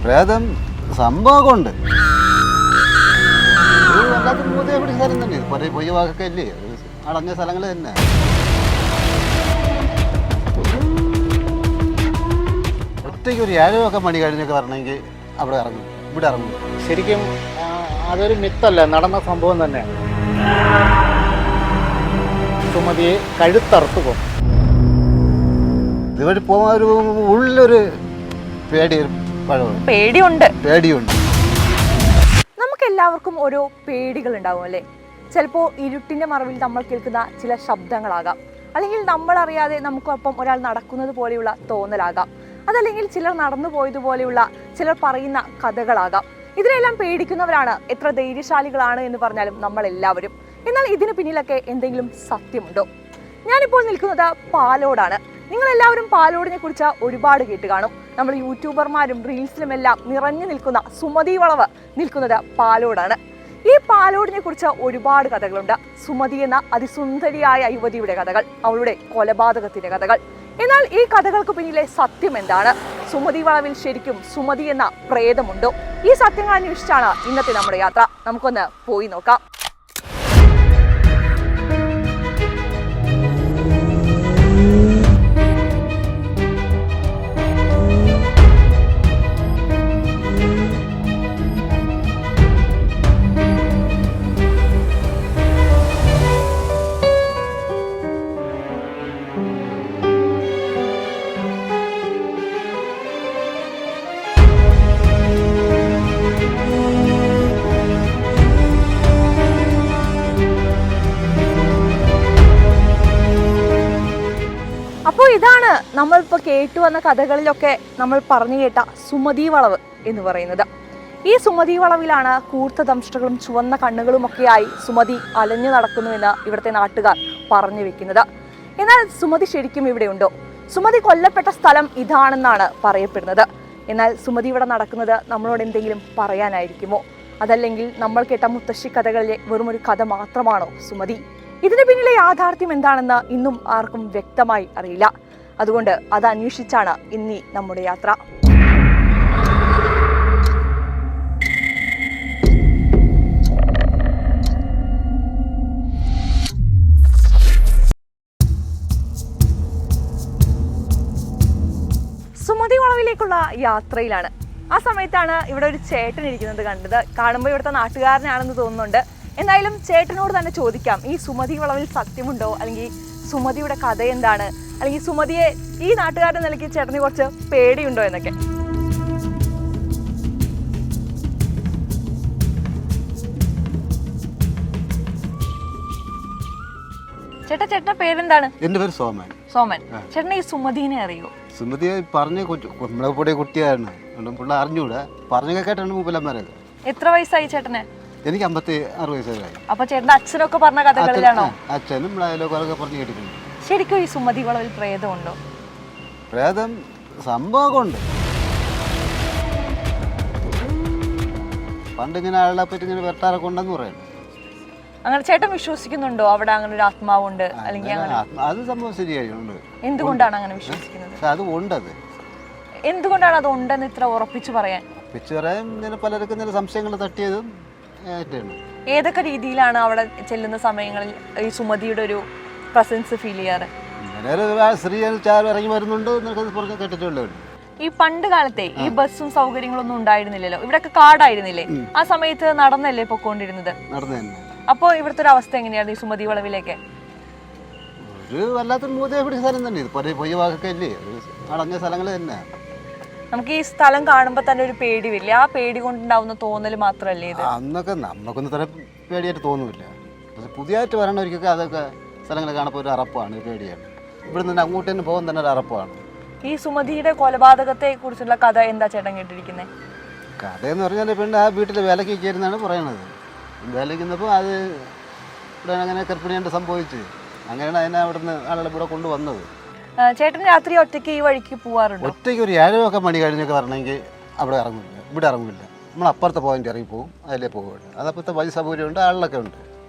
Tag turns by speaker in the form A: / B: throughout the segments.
A: പ്രേതം സംഭവമുണ്ട്. വല്ലാത്ത മൂതയെ പിടിച്ച സ്ഥലം തന്നെ. പൊറേ പൊയ്യ വാക്കൊക്കെ അല്ലേ, അടഞ്ഞ സ്ഥലങ്ങൾ തന്നെ. ഒറ്റയ്ക്ക് ഒരു 7 മണി കഴിഞ്ഞൊക്കെ വരണമെങ്കിൽ അവിടെ ഇറങ്ങും, ഇവിടെ ഇറങ്ങും.
B: ശരിക്കും അതൊരു മിത്തല്ല, നടന്ന സംഭവം തന്നെ. സുമതിയെ കഴുത്തറുത്തു പോകും.
A: ഇതുവഴി പോകാൻ ഒരു ഉള്ളൊരു
C: പേടിയുണ്ട്.
A: പേടിയുണ്ട്.
C: നമുക്ക് എല്ലാവർക്കും ഓരോ പേടികൾ ഉണ്ടാവും അല്ലേ? ചിലപ്പോൾ ഇരുട്ടിന്റെ മറവിൽ നമ്മൾ കേൾക്കുന്ന ചില ശബ്ദങ്ങളാകാം, അല്ലെങ്കിൽ നമ്മൾ അറിയാതെ നമുക്കൊപ്പം ഒരാൾ നടക്കുന്നത് പോലെയുള്ള തോന്നലാകാം, അതല്ലെങ്കിൽ ചിലർ നടന്നു പോയതുപോലെയുള്ള ചിലർ പറയുന്ന കഥകളാകാം. ഇതിനെല്ലാം പേടിക്കുന്നവരാണ് എത്ര ധൈര്യശാലികളാണ് എന്ന് പറഞ്ഞാലും നമ്മൾ എല്ലാവരും. എന്നാൽ ഇതിന് പിന്നിലൊക്കെ എന്തെങ്കിലും സത്യമുണ്ടോ? ഞാനിപ്പോൾ നിൽക്കുന്നത് പാലോടാണ്. നിങ്ങളെല്ലാവരും പാലോടിനെ കുറിച്ച് ഒരുപാട് കേട്ട് കാണും. നമ്മൾ യൂട്യൂബർമാരും റീൽസിലുമെല്ലാം നിറഞ്ഞു നിൽക്കുന്ന സുമതി വളവ് നിൽക്കുന്നത് പാലോടാണ്. ഈ പാലോടിനെ കുറിച്ച് ഒരുപാട് കഥകളുണ്ട്. സുമതി എന്ന അതിസുന്ദരിയായ യുവതിയുടെ കഥകൾ, അവളുടെ കൊലപാതകത്തിന്റെ കഥകൾ. എന്നാൽ ഈ കഥകൾക്ക് പിന്നിലെ സത്യം എന്താണ്? സുമതി വളവിൽ ശരിക്കും സുമതി എന്ന പ്രേതമുണ്ടോ? ഈ സത്യങ്ങൾ അന്വേഷിച്ചാണ് ഇന്നത്തെ നമ്മുടെ യാത്ര. നമുക്കൊന്ന് പോയി നോക്കാം. അപ്പോൾ ഇതാണ് നമ്മളിപ്പോൾ കേട്ടു വന്ന കഥകളിലൊക്കെ നമ്മൾ പറഞ്ഞു കേട്ട സുമതി വളവ് എന്ന് പറയുന്നത്. ഈ സുമതി വളവിലാണ് കൂർത്ത ദംഷ്ടകളും ചുവന്ന കണ്ണുകളുമൊക്കെയായി സുമതി അലഞ്ഞു നടക്കുന്നുവെന്ന് ഇവിടുത്തെ നാട്ടുകാർ പറഞ്ഞു വെക്കുന്നത്. എന്നാൽ സുമതി ശരിക്കും ഇവിടെ ഉണ്ടോ? സുമതി കൊല്ലപ്പെട്ട സ്ഥലം ഇതാണെന്നാണ് പറയപ്പെടുന്നത്. എന്നാൽ സുമതി ഇവിടെ നടക്കുന്നത് നമ്മളോട് എന്തെങ്കിലും പറയാനായിരിക്കുമോ? അതല്ലെങ്കിൽ നമ്മൾ കേട്ട മുത്തശ്ശി കഥകളിലെ വെറും ഒരു കഥ മാത്രമാണോ സുമതി? ഇതിന് പിന്നിലെ യാഥാർത്ഥ്യം എന്താണെന്ന് ഇന്നും ആർക്കും വ്യക്തമായി അറിയില്ല. അതുകൊണ്ട് അത് അന്വേഷിച്ചാണ് ഇന്നീ നമ്മുടെ യാത്ര. സുമതി വളവിലേക്കുള്ള യാത്രയിലാണ്. ആ സമയത്താണ് ഇവിടെ ഒരു ചേട്ടൻ ഇരിക്കുന്നത് കണ്ടത്. കാണുമ്പോൾ ഇവിടുത്തെ നാട്ടുകാരനാണെന്ന് തോന്നുന്നുണ്ട്. എന്തായാലും ചേട്ടനോട് തന്നെ ചോദിക്കാം, ഈ സുമതി വളവിൽ സത്യമുണ്ടോ, അല്ലെങ്കിൽ സുമതിയുടെ കഥ എന്താണ്, അല്ലെങ്കിൽ സുമതിയെ ഈ നാട്ടുകാരുടെ നിലയ്ക്ക് ചേട്ടന് കുറച്ച് പേടിയുണ്ടോ എന്നൊക്കെ. ചേട്ടന്റെ പേരെന്താണ്?
A: എന്റെ പേര് സോമൻ.
C: സോമൻ. ചേട്ടനെ ഈ സുമതിനെ അറിയോ?
A: സുമതിയെ പറഞ്ഞ നമ്മളെ കൂടെ കുട്ടിയായിരുന്നു, പിള്ളേർ അറിഞ്ഞൂടെ, പറഞ്ഞു കേട്ടാണ് മൂപ്പലന്മാരൊക്കെ.
C: എത്ര വയസ്സായി ചേട്ടന്?
A: എനിക്ക് 56 വയസ്സായി.
C: അപ്പൊ ചേട്ടന്റെ അച്ഛനൊക്കെ പറഞ്ഞ കഥകളിലാണോ?
A: അച്ഛനും അയലോക്കാരൊക്കെ പറഞ്ഞു കേട്ടിട്ടുണ്ട്.
C: ശരിക്കും ഈ സുമതി വളവിൽ പ്രേതമുണ്ടോ?
A: പ്രേതം സംഭവമുണ്ട്. പണ്ട് ഇങ്ങനെ ആളെ പറ്റി ഇങ്ങനെ വെട്ടാറൊക്കെ ഉണ്ടെന്ന് പറയുന്നു.
C: അങ്ങനെ ചേട്ടൻ വിശ്വസിക്കുന്നുണ്ടോ അവിടെ അങ്ങനെ ഒരു ആത്മാവുണ്ട്? അല്ലെങ്കിൽ
A: അത് സംഭവം ശരിയായിട്ടുണ്ട്.
C: എന്തുകൊണ്ടാണ് അങ്ങനെ വിശ്വസിക്കുന്നത്?
A: അത് ഉണ്ടത്.
C: എന്തുകൊണ്ടാണ് അത് ഉണ്ടെന്ന് ഇത്ര ഉറപ്പിച്ചു പറയാൻ?
A: ഇങ്ങനെ പലർക്കും ചില സംശയങ്ങൾ തട്ടിയതും
C: ഏതൊക്കെ രീതിയിലാണ് അവിടെ ചെല്ലുന്ന സമയങ്ങളിൽ ഈ സുമതിയുടെ ഒരു പ്രസൻസ് ഫീൽ ചെയ്യാറ്?
A: സ്ത്രീ ഇറങ്ങി വരുന്നുണ്ട് കേട്ടിട്ടുള്ളൂ.
C: ഈ പണ്ട് കാലത്തെ ഈ ബസ്സും സൗകര്യങ്ങളൊന്നും ഉണ്ടായിരുന്നില്ലല്ലോ, ഇവിടെയൊക്കെ കാടായിരുന്നില്ലേ? ആ സമയത്ത് നടന്നല്ലേ പൊക്കോണ്ടിരുന്നത്? അപ്പൊ ഇവിടുത്തെ ഒരു അവസ്ഥ എങ്ങനെയായിരുന്നു ഈ സുമതി വളവിലേക്ക്?
A: ഒരു വല്ലാത്തൊരു മൂതയെ പിടിച്ച സ്ഥലം തന്നെ. പൊയ്യ വാക്കൊക്കെ അല്ലേ, അടഞ്ഞ സ്ഥലങ്ങൾ തന്നെ.
C: നമുക്ക് ഈ സ്ഥലം കാണുമ്പോ തന്നെ ഒരു പേടി വരില്ല? ആ പേടി കൊണ്ടുണ്ടാവുന്ന തോന്നൽ മാത്രല്ലേ ഇത്?
A: അന്നൊക്കെ നമുക്കൊന്നും ഇത്ര പേടിയായിട്ട് തോന്നുന്നില്ല. പക്ഷെ പുതിയതായിട്ട് വരണവർക്കൊക്കെ അതൊക്കെ സ്ഥലങ്ങൾ കാണുമ്പോൾ ഒരു അറപ്പാണ്, പേടിയാണ്. ഇവിടെ നിന്ന് അങ്ങോട്ട് തന്നെ പോകാൻ തന്നെ ഒരു അറപ്പാണ്.
C: ഈ സുമതിയുടെ കൊലപാതകത്തെ കുറിച്ചുള്ള കഥ എന്താ ചേട്ടൻ കേട്ടിരിക്കുന്നത്?
A: കഥയെന്ന് പറഞ്ഞാൽ പിന്നെ ആ വീട്ടിൽ വിലക്ക് കയറുന്നതാണ് പറയണത്. വിലക്കുന്നപ്പോൾ അത് ഇവിടെ അങ്ങനെ ഗർഭിണിയായിട്ട് സംഭവിച്ച് അങ്ങനെയാണ് അതിനെ അവിടെ നിന്ന് ആളുകൾ ഇവിടെ കൊണ്ടുവന്നത്.
C: ചേട്ടൻ രാത്രി ഒറ്റയ്ക്ക് ഈ വഴിക്ക് പോവാറുണ്ട്?
A: ഒറ്റയ്ക്ക് ഒരു 7 മണി കഴിഞ്ഞൊക്കെ വരണമെങ്കിൽ അവിടെ ഇറങ്ങില്ല, ഇവിടെ ഇറങ്ങില്ല. നമ്മൾ അപ്പുറത്തെ പോയിന്റ് ഇറങ്ങി പോകും, അതിലേ പോകുള്ളൂ. അതപ്പോഴത്തെ വഴി സൗകര്യമുണ്ട്, ആളിലൊക്കെ ഉണ്ട്.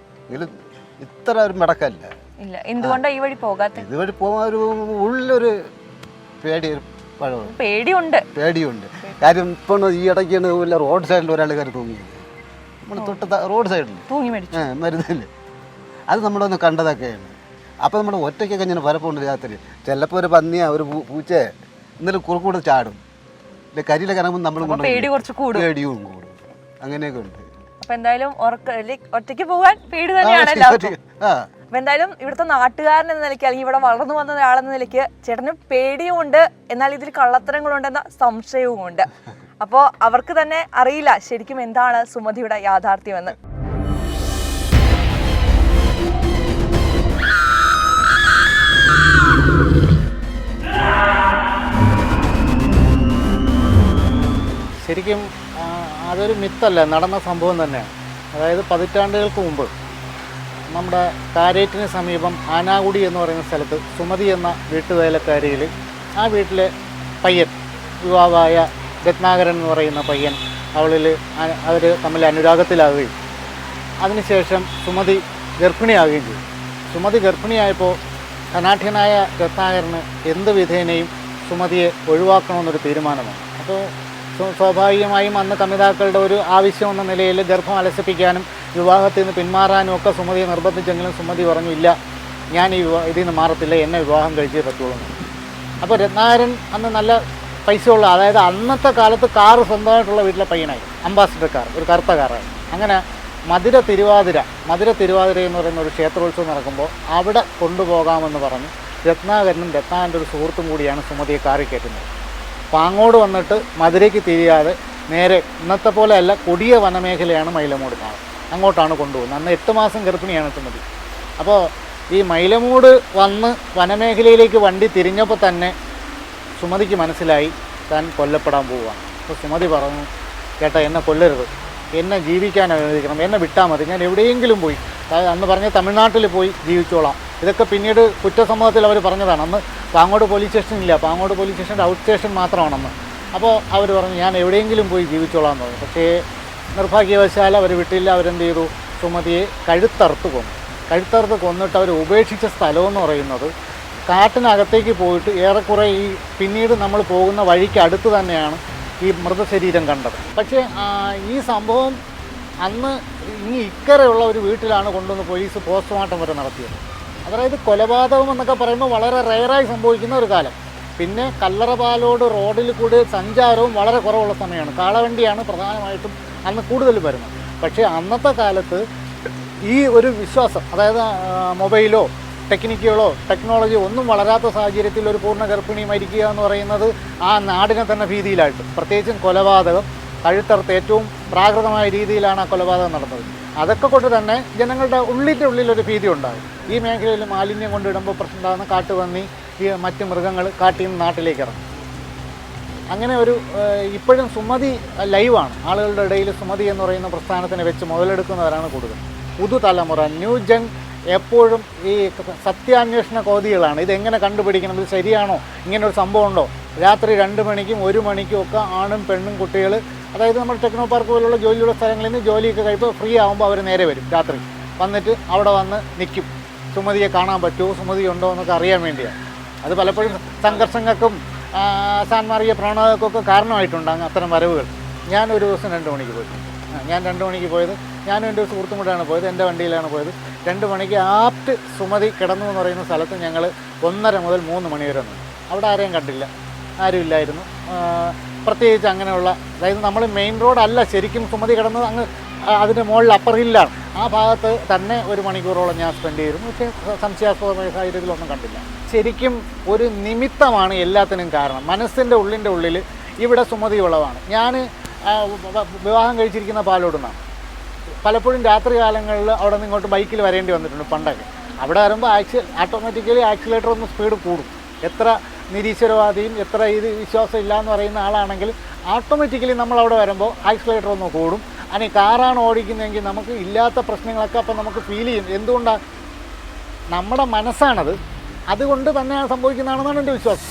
A: ഇതിൽ ഇത്ര ഒരു മെടക്കല്ല.
C: എന്തുകൊണ്ടാണ് ഈ വഴി പോകാത്ത?
A: ഇതുവഴി പോകാൻ ഒരു ഉള്ളൊരു പഴമാണ്.
C: പേടിയുണ്ട്.
A: കാര്യം ഇപ്പോൾ ഈ ഇടയ്ക്കാണ് വല്ല റോഡ് സൈഡിൽ ഒരാൾ കയറി തൂങ്ങിയത്. നമ്മൾ തൊട്ട് റോഡ് സൈഡിൽ
C: തൂങ്ങി മരിച്ചു.
A: മരുന്നില്ല. അത് നമ്മളൊന്ന് കണ്ടതൊക്കെയാണ്. അപ്പോൾ നമ്മൾ ഒറ്റയ്ക്കൊക്കെ ഇങ്ങനെ പലപ്പോഴുണ്ട് രാത്രി. ചിലപ്പോൾ ഒരു പന്നിയാ ഒരു പൂച്ച ഇന്നലെ കുറുക്കൂടെ ചാടും. കരിയിലൊക്കെ ഇറങ്ങുമ്പോൾ നമ്മളും കൊണ്ട് പേടിയും കൂടും. അങ്ങനെയൊക്കെ ഉണ്ട്.
C: അപ്പൊ എന്തായാലും ഒറ്റയ്ക്ക് പോകാൻ പേടി തന്നെയാണ് എല്ലാവർക്കും. അപ്പൊ എന്തായാലും ഇവിടുത്തെ നാട്ടുകാരൻ എന്ന നിലയ്ക്ക് അല്ലെങ്കിൽ ഇവിടെ വളർന്നു വന്ന ഒരാളെന്ന നിലയ്ക്ക് ചേട്ടന് പേടിയും ഉണ്ട്, എന്നാൽ ഇതിൽ കള്ളത്തരങ്ങളുണ്ടെന്ന സംശയവും ഉണ്ട്. അപ്പോൾ അവർക്ക് തന്നെ അറിയില്ല ശരിക്കും എന്താണ് സുമതിയുടെ യാഥാർത്ഥ്യമെന്ന്.
B: ശരിക്കും അതൊരു മിത്തല്ല, നടന്ന സംഭവം തന്നെയാണ്. അതായത് പതിറ്റാണ്ടുകൾക്ക് മുമ്പ് നമ്മുടെ കാരേറ്റിന് സമീപം ആനാകുടി എന്ന് പറയുന്ന സ്ഥലത്ത് സുമതി എന്ന വീട്ടുവേലക്കാരിയിൽ ആ വീട്ടിലെ പയ്യൻ, യുവാവായ രത്നാകരൻ എന്ന് പറയുന്ന പയ്യൻ, അവർ തമ്മിൽ അനുരാഗത്തിലാവുകയും അതിനുശേഷം സുമതി ഗർഭിണിയാവുകയും ചെയ്തു. സുമതി ഗർഭിണിയായപ്പോൾ ധനാഢ്യനായ രത്നാകരന് എന്ത് വിധേനയും സുമതിയെ ഒഴിവാക്കണമെന്നൊരു തീരുമാനമാണ്. അപ്പോൾ സ്വാഭാവികമായും അന്ന് കമിതാക്കളുടെ ഒരു ആവശ്യം എന്ന നിലയിൽ ഗർഭം അലസിപ്പിക്കാനും വിവാഹത്തിൽ നിന്ന് പിന്മാറാനും ഒക്കെ സുമതിയെ നിർബന്ധിച്ചെങ്കിലും സുമതി പറഞ്ഞു, ഇല്ല, ഞാൻ ഇതിൽ നിന്ന് മാറത്തില്ല, എന്നെ വിവാഹം കഴിച്ചേ പറ്റുള്ളൂ. അപ്പോൾ രത്നാകരൻ അന്ന് നല്ല പൈസയുള്ള, അതായത് അന്നത്തെ കാലത്ത് കാറ് സ്വന്തമായിട്ടുള്ള വീട്ടിലെ പയ്യനായി, അംബാസിഡർ കാർ, ഒരു കറുത്ത കാറായി. അങ്ങനെ മധുര തിരുവാതിര എന്ന് പറയുന്ന ഒരു ക്ഷേത്രോത്സവം നടക്കുമ്പോൾ അവിടെ കൊണ്ടുപോകാമെന്ന് പറഞ്ഞ് രത്നാകരനും രത്നാകരൻ്റെ ഒരു സുഹൃത്തും കൂടിയാണ് സുമതിയെ കാറിൽ കയറ്റുന്നത്. പാങ്ങോട് വന്നിട്ട് മധുരയ്ക്ക് തിരിയാതെ നേരെ ഇന്നത്തെ പോലെ അല്ല, കൊടിയ വനമേഖലയാണ് മൈലമൂട് കാവ്, അങ്ങോട്ടാണ് കൊണ്ടുപോകുന്നത്. അന്ന് 8 മാസം ഗർഭിണിയാണ് സുമതി. അപ്പോൾ ഈ മൈലമൂട് വന്ന് വനമേഖലയിലേക്ക് വണ്ടി തിരിഞ്ഞപ്പോൾ തന്നെ സുമതിക്ക് മനസ്സിലായി താൻ കൊല്ലപ്പെടാൻ പോവുകയാണ്. അപ്പോൾ സുമതി പറഞ്ഞു, ചേട്ടാ എന്നെ കൊല്ലരുത്, എന്നെ ജീവിക്കാൻ അനുവദിക്കണം, എന്നെ വിട്ടാൽ മതി, ഞാൻ എവിടെയെങ്കിലും പോയി, അതായത് അന്ന് പറഞ്ഞ തമിഴ്നാട്ടിൽ പോയി ജീവിച്ചോളാം. ഇതൊക്കെ പിന്നീട് കുറ്റസമ്മതത്തിൽ അവർ പറഞ്ഞതാണ്. അന്ന് പാങ്ങോട് പോലീസ് സ്റ്റേഷൻ ഇല്ല, പാങ്ങോട് പോലീസ് സ്റ്റേഷൻ്റെ ഔട്ട് സ്റ്റേഷൻ മാത്രമാണെന്ന്. അപ്പോൾ അവർ പറഞ്ഞു ഞാൻ എവിടെയെങ്കിലും പോയി ജീവിച്ചോളാം എന്ന് പറഞ്ഞു. പക്ഷേ നിർഭാഗ്യവശാൽ അവർ വിട്ടില്ല. അവരെന്ത് ചെയ്തു, സുമതിയെ കഴുത്തറുത്ത് കൊന്നിട്ട് അവർ ഉപേക്ഷിച്ച സ്ഥലമെന്ന് പറയുന്നത് കാട്ടിനകത്തേക്ക് പോയിട്ട് ഏറെക്കുറെ ഈ പിന്നീട് നമ്മൾ പോകുന്ന വഴിക്ക് അടുത്ത് തന്നെയാണ് ഈ മൃതശരീരം കണ്ടത്. പക്ഷേ ഈ സംഭവം അന്ന് ഇക്കരെയുള്ള ഒരു വീട്ടിലാണ് കൊണ്ടുവന്ന് പോലീസ് പോസ്റ്റ്മോർട്ടം വരെ നടത്തിയത്. അതായത് കൊലപാതകം എന്നൊക്കെ പറയുമ്പോൾ വളരെ റെയറായി സംഭവിക്കുന്ന ഒരു കാലം. പിന്നെ കല്ലറപാലോട് റോഡിൽ കൂടി സഞ്ചാരവും വളരെ കുറവുള്ള സമയമാണ്. കാളവണ്ടിയാണ് പ്രധാനമായിട്ടും അന്ന് കൂടുതൽ വരുന്നത്. പക്ഷേ അന്നത്തെ കാലത്ത് ഈ ഒരു വിശ്വാസം, അതായത് മൊബൈലോ ടെക്നോളജിയോ ഒന്നും വളരാത്ത സാഹചര്യത്തിൽ ഒരു പൂർണ്ണ ഗർഭിണി മരിക്കുക എന്ന് പറയുന്നത് ആ നാടിനെ തന്നെ ഭീതിയിലായിട്ട്, പ്രത്യേകിച്ചും കൊലപാതകം കഴുത്തറുത്ത് ഏറ്റവും പ്രാകൃതമായ രീതിയിലാണ് ആ കൊലപാതകം നടന്നത്. അതൊക്കെ കൊണ്ട് തന്നെ ജനങ്ങളുടെ ഉള്ളിലൊരു ഭീതി ഉണ്ടാകും. ഈ മേഖലയിൽ മാലിന്യം കൊണ്ടിടുമ്പോൾ പ്രശ്നം ഉണ്ടാകുന്ന കാട്ടുപന്നി, ഈ മറ്റ് മൃഗങ്ങൾ കാട്ടിൽ നിന്ന് നാട്ടിലേക്ക് ഇറങ്ങും. അങ്ങനെ ഒരു ഇപ്പോഴും സുമതി ലൈവാണ്. ആളുകളുടെ ഇടയിൽ സുമതി എന്ന് പറയുന്ന പ്രസ്ഥാനത്തിനെ വെച്ച് മുതലെടുക്കുന്നവരാണ് കൂടുതൽ. പുതുതലമുറ, ന്യൂ ജൻ എപ്പോഴും ഈ സത്യാന്വേഷണ കോതികളാണ്. ഇതെങ്ങനെ കണ്ടുപിടിക്കണം, ഇത് ശരിയാണോ, ഇങ്ങനൊരു സംഭവം ഉണ്ടോ. രാത്രി 2 മണിക്കും 1 മണിക്കും ഒക്കെ ആണും പെണ്ണും കുട്ടികൾ, അതായത് നമ്മൾ ടെക്നോ പാർക്ക് പോലുള്ള ജോലിയുള്ള സ്ഥലങ്ങളിൽ നിന്ന് ജോലിയൊക്കെ കഴിയുമ്പോൾ ഫ്രീ ആകുമ്പോൾ അവർ നേരെ വരും. രാത്രി വന്നിട്ട് അവിടെ വന്ന് നിൽക്കും. സുമതിയെ കാണാൻ പറ്റുമോ, സുമതി ഉണ്ടോ എന്നൊക്കെ അറിയാൻ വേണ്ടിയാണ്. അത് പലപ്പോഴും സംഘർഷങ്ങൾക്കും സാൻമാർഗിക പ്രണയങ്ങൾക്കൊക്കെ കാരണമായിട്ടുണ്ട് അത്തരം വരവുകൾ. ഞാനൊരു ദിവസം 2 മണിക്ക് പോയിട്ടുണ്ട്. ഞാൻ 2 മണിക്ക് പോയത്, ഞാനും എൻ്റെ സുഹൃത്തും കൂടെയാണ് പോയത്, എൻ്റെ വണ്ടിയിലാണ് പോയത്. 2 മണിക്ക് ആപ്റ്റ് സുമതി കിടന്നു എന്ന് പറയുന്ന സ്ഥലത്ത് ഞങ്ങൾ 1:30 മുതൽ 3 മണി വരെ നിന്നു. അവിടെ ആരെയും കണ്ടില്ല, ആരും ഇല്ലായിരുന്നു. പ്രത്യേകിച്ച് അങ്ങനെയുള്ള, അതായത് നമ്മൾ മെയിൻ റോഡല്ല ശരിക്കും സുമതി കിടന്നത്, അങ്ങ് അതിൻ്റെ മുകളിൽ അപ്പർ ഹില്ലാണ്. ആ ഭാഗത്ത് തന്നെ 1 മണിക്കൂറോളം ഞാൻ സ്പെൻഡ് ചെയ്തിരുന്നു. പക്ഷേ സംശയാസ്പദമായ സാഹചര്യത്തിലൊന്നും കണ്ടില്ല. ശരിക്കും ഒരു നിമിത്തമാണ് എല്ലാത്തിനും കാരണം. മനസ്സിൻ്റെ ഉള്ളിൽ ഇവിടെ സുമതി ഉളവാണ്. ഞാൻ വിവാഹം കഴിച്ചിരിക്കുന്ന പാലോടുന്നാണ്. പലപ്പോഴും രാത്രി കാലങ്ങളിൽ അവിടെ നിന്ന് ഇങ്ങോട്ട് ബൈക്കിൽ വരേണ്ടി വന്നിട്ടുണ്ട് പണ്ടൊക്കെ. അവിടെ വരുമ്പോൾ ഓട്ടോമാറ്റിക്കലി ആക്സിലേറ്റർ ഒന്ന് സ്പീഡ് കൂടും. എത്ര നിരീശ്വരവാദിയും എത്ര ഇത് വിശ്വാസം ഇല്ല എന്ന് പറയുന്ന ആളാണെങ്കിൽ ഓട്ടോമാറ്റിക്കലി നമ്മൾ അവിടെ വരുമ്പോൾ ആക്സിലേറ്റർ ഒന്ന് കൂടും. അനി കാറാണ് ഓടിക്കുന്നതെങ്കിൽ നമുക്ക് ഇല്ലാത്ത പ്രശ്നങ്ങളൊക്കെ അപ്പം നമുക്ക് ഫീൽ ചെയ്യും. എന്തുകൊണ്ടാണ്? നമ്മുടെ മനസ്സാണത്, അതുകൊണ്ട് തന്നെയാണ് സംഭവിക്കുന്നതാണെന്നാണ് എൻ്റെ വിശ്വാസം.